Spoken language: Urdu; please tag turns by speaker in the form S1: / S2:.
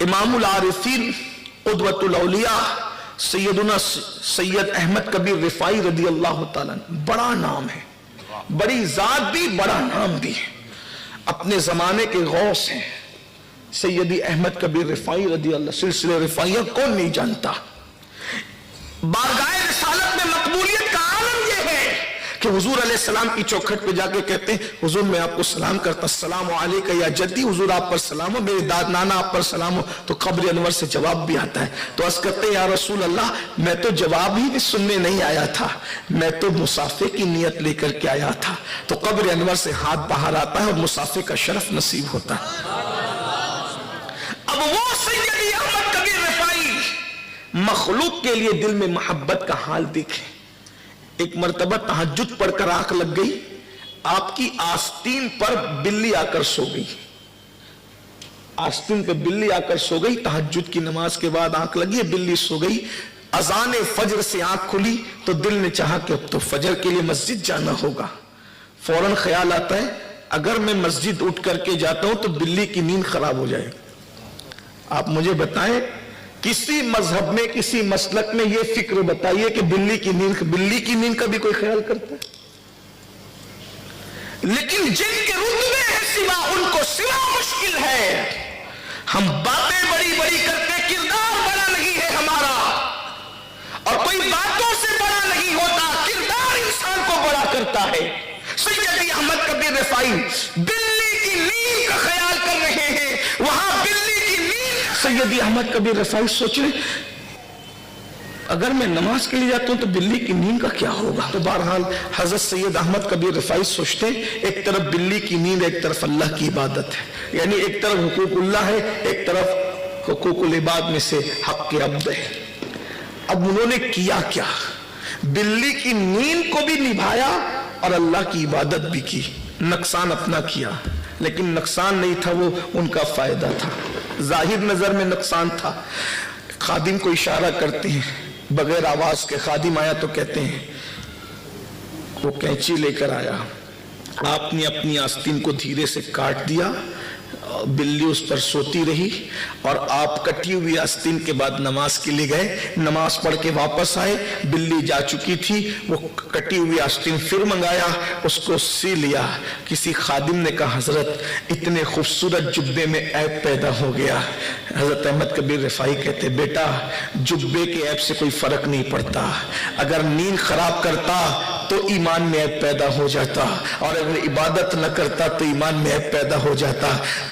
S1: امام العارفین قدوۃ الاولیاء سیدنا سید احمد کبیر رفاعی رضی اللہ تعالیٰ، بڑا نام ہے، بڑی ذات بھی، بڑا نام بھی ہے، اپنے زمانے کے غوث ہیں سیدی احمد کبیر رفاعی رضی اللہ، سلسلہ رفاعیہ کون نہیں جانتا۔ بارگاہ رسالت میں مقبولیت کا عالم یہ ہے کہ حضور علیہ السلام کی چوکھٹ پہ جا کے کہتے ہیں حضور میں آپ کو سلام کرتا، السلام علیکہ یا جدی، حضور آپ پر سلام ہو، میرے داد نانا آپ پر سلام ہو، تو قبر انور سے جواب بھی آتا ہے۔ تو عرض کرتے ہیں یا رسول اللہ میں تو جواب ہی بھی سننے نہیں آیا تھا، میں تو مسافے کی نیت لے کر کے آیا تھا۔ تو قبر انور سے ہاتھ باہر آتا ہے اور مسافے کا شرف نصیب ہوتا ہے۔ اب وہ سیدی احمد کبیر رفاعی مخلوق کے لیے دل میں محبت کا حال دیکھیں۔ ایک مرتبہ تہجد پڑھ کر آنکھ لگ گئی، آپ کی آستین پر بلی آ کر سو گئی، آستین پہ بلی آ کر سو گئی، تہجد کی نماز کے بعد آنکھ لگی ہے، بلی سو گئی، اذان فجر سے آنکھ کھلی تو دل نے چاہا کہ اب تو فجر کے لیے مسجد جانا ہوگا۔ فوراً خیال آتا ہے اگر میں مسجد اٹھ کر کے جاتا ہوں تو بلی کی نیند خراب ہو جائے۔ آپ مجھے بتائیں کسی مذہب میں، کسی مسلک میں یہ فکر بتائیے کہ بلی کی نیند کا بھی کوئی خیال کرتا ہے؟ لیکن جن کے رتبے ہیں سوا، ان کو سوا مشکل ہے۔ ہم باتیں بڑی بڑی کرتے، کردار بڑا نہیں ہے ہمارا، اور کوئی باتوں سے بڑا نہیں ہوتا، کردار انسان کو بڑا کرتا ہے۔ سیدی احمد کبیر رفاعی بلی کی نیند کا خیال کر رہے ہیں، وہاں بلی کی نیند۔ سیدی احمد کبیر رفاعی سوچ رہے اگر میں نماز کے لیے جاتا ہوں تو بلی کی نیند کا کیا ہوگا؟ تو بہرحال حضرت سید احمد کبیر رفاعی سوچتے ہیں ایک طرف بلی کی نیند، ایک طرف اللہ کی عبادت ہے، یعنی ایک طرف حقوق اللہ ہے، ایک طرف حقوق العباد میں سے حق عبد ہے۔ اب انہوں نے کیا کیا؟ بلی کی نیند کو بھی نبھایا اور اللہ کی عبادت بھی کی۔ نقصان اپنا کیا، لیکن نقصان نہیں تھا، وہ ان کا فائدہ تھا، ظاہر نظر میں نقصان تھا۔ خادم کو اشارہ کرتے ہیں، بغیر آواز کے خادم آیا تو کہتے ہیں وہ کینچی لے کر آیا، آپ نے اپنی آستین کو دھیرے سے کاٹ دیا، بلی اس پر سوتی رہی، اور آپ کٹی ہوئی آستین کے بعد نماز کے لیے گئے، نماز پڑھ کے واپس آئے، بلی جا چکی تھی، وہ کٹی ہوئی آستین پھر منگایا، اس کو سی لیا۔ کسی خادم نے کہا حضرت اتنے خوبصورت جبے میں عیب پیدا ہو گیا۔ حضرت احمد کبیر رفاعی کہتے بیٹا جبے کے عیب سے کوئی فرق نہیں پڑتا، اگر نیند خراب کرتا تو ایمان میں عیب پیدا ہو جاتا، اور اگر عبادت نہ کرتا تو ایمان میں عیب پیدا ہو جاتا۔